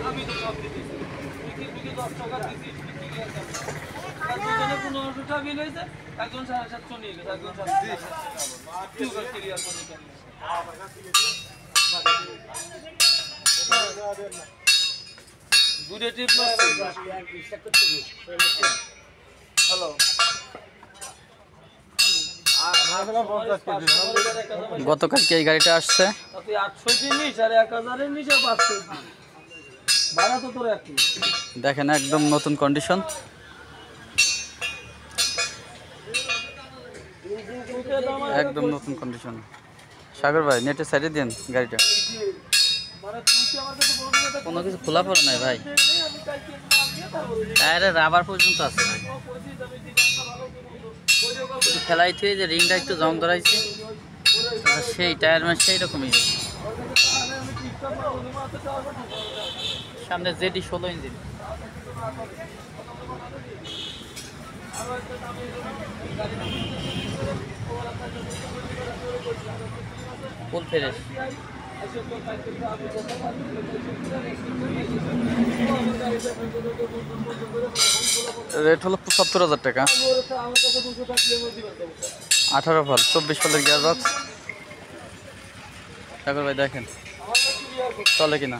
আমি তো সব দিতেছি বিক্রি 10 টাকা দিচ্ছি একজনে 1500 টাকা বিল হয়েছে একজন 750 নিয়ে গেছে একজন 750 ক্লিয়ার করে দিতে দুটো টিপ মারছি হ্যালো গতকালকে এই গাড়িটা আসছে, 800 নিস আর 1000 নিস আর 500 ভাড়া তো তোর একই দেখেন একদম নতুন কন্ডিশন। একদম নতুন কন্ডিশন। সাগর ভাই নেটের সাইডে দিন গাড়িটা, কোনো কিছু খোলা পড়ে নাই ভাই, টায়ারের রাবার পর্যন্ত আছে ভাই, খেলাই থেকে যে রিংটা একটু জং ধরাইছে সেই টায়ার মানে সেই রকমই। সামনে জেডি 16 ইঞ্চি ফুল ফ্রেশ। রেট হলো ৭৫,০০০ টাকা। 18 ফল 24 ফলের গিয়ার বক্স। সাগর ভাই দেখেন চলে কিনা।